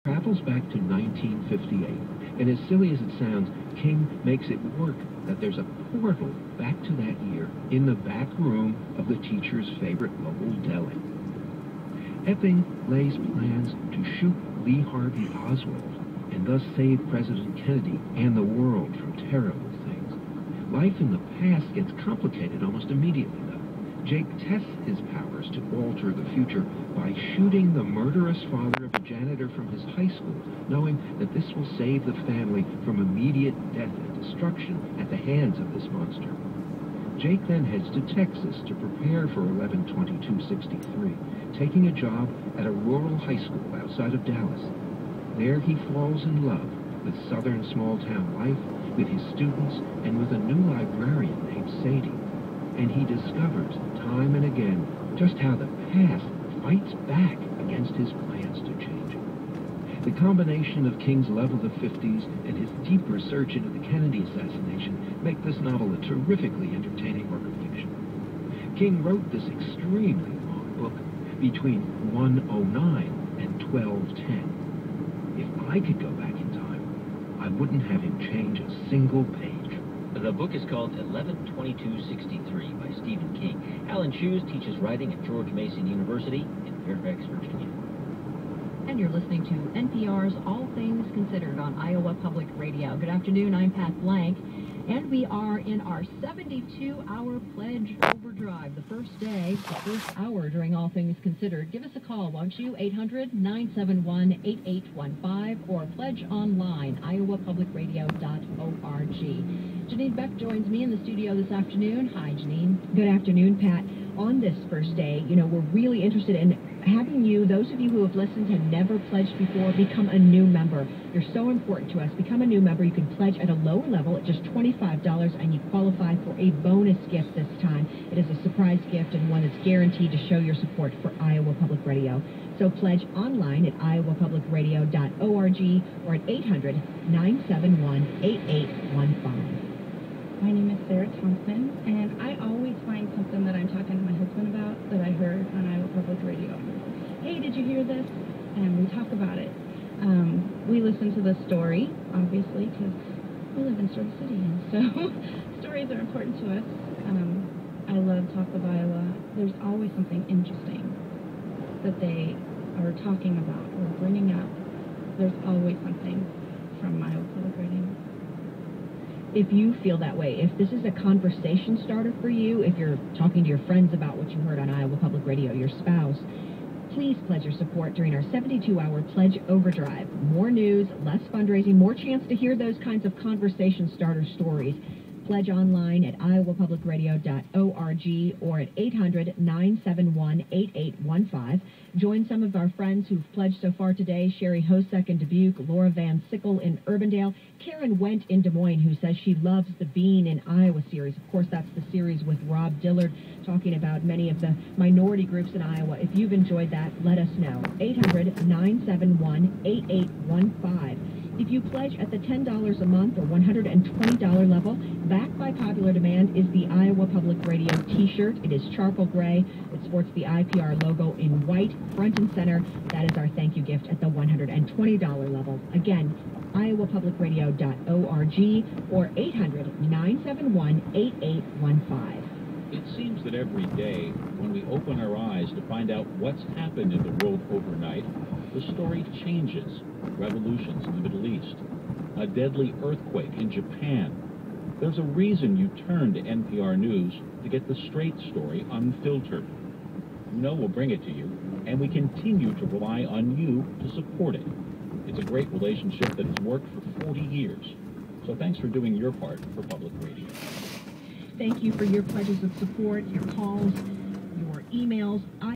Travels back to 1958, and as silly as it sounds, King makes it work that there's a portal back to that year in the back room of the teacher's favorite local deli. Epping lays plans to shoot Lee Harvey Oswald and thus save President Kennedy and the world from terrible things. Life in the past gets complicated almost immediately, though. Jake tests his powers to alter the future by shooting the murderous father of a janitor from his high school, knowing that this will save the family from immediate death and destruction at the hands of this monster. Jake then heads to Texas to prepare for 11/22/63, taking a job at a rural high school outside of Dallas. There he falls in love with southern small-town life, with his students, and with a new librarian named Sadie. And he discovers time and again just how the past fights back against his plans to change. The combination of King's love of the 50s and his deep research into the Kennedy assassination make this novel a terrifically entertaining work of fiction. King wrote this extremely long book between 109 and 1210. If I could go back in time, I wouldn't have him change a single page. The book is called 11/22/63 by Stephen King. Alan Shoes teaches writing at George Mason University in Fairfax, Virginia. And you're listening to NPR's All Things Considered on Iowa Public Radio. Good afternoon, I'm Pat Blank, and we are in our 72-hour pledge overdrive. The first day, the first hour during All Things Considered. Give us a call, won't you? 800-971-8815 or pledge online, iowapublicradio.org. Janine Beck joins me in the studio this afternoon. Hi, Janine. Good afternoon, Pat. On this first day, we're really interested in having you, those of you who have listened and never pledged before, become a new member. You're so important to us. Become a new member. You can pledge at a lower level at just $25, and you qualify for a bonus gift this time. It is a surprise gift and one that's guaranteed to show your support for Iowa Public Radio. So pledge online at iowapublicradio.org or at 800-971-8815. My name is Sarah Thompson, and I always find something that I'm talking to my husband about that I heard on Iowa Public Radio. Hey, did you hear this? And we talk about it. We listen to the story, obviously, because we live in Story City, and so stories are important to us. I love Talk of Iowa. There's always something interesting that they are talking about or bringing up. There's always something from Iowa Public Radio. If you feel that way, if this is a conversation starter for you, if you're talking to your friends about what you heard on Iowa Public Radio, your spouse, please pledge your support during our 72-hour Pledge Overdrive. More news, less fundraising, more chance to hear those kinds of conversation starter stories. Pledge online at iowapublicradio.org or at 800-971-8815. Join some of our friends who've pledged so far today: Sherry Hosek in Dubuque, Laura Van Sickle in Urbandale, Karen Wendt in Des Moines, who says she loves the Bean in Iowa series. Of course, that's the series with Rob Dillard talking about many of the minority groups in Iowa. If you've enjoyed that, let us know. 800-971-8815. If you pledge at the $10 a month or $120 level, backed by popular demand is the Iowa Public Radio T-shirt. It is charcoal gray. It sports the IPR logo in white, front and center. That is our thank you gift at the $120 level. Again, iowapublicradio.org or 800-971-8815. It seems that every day, when we open our eyes to find out what's happened in the world overnight, the story changes. Revolutions in the Middle East, a deadly earthquake in Japan. There's a reason you turn to NPR News to get the straight story unfiltered. We'll bring it to you, and we continue to rely on you to support it. It's a great relationship that has worked for 40 years. So thanks for doing your part for public radio. Thank you for your pledges of support, your calls, your emails.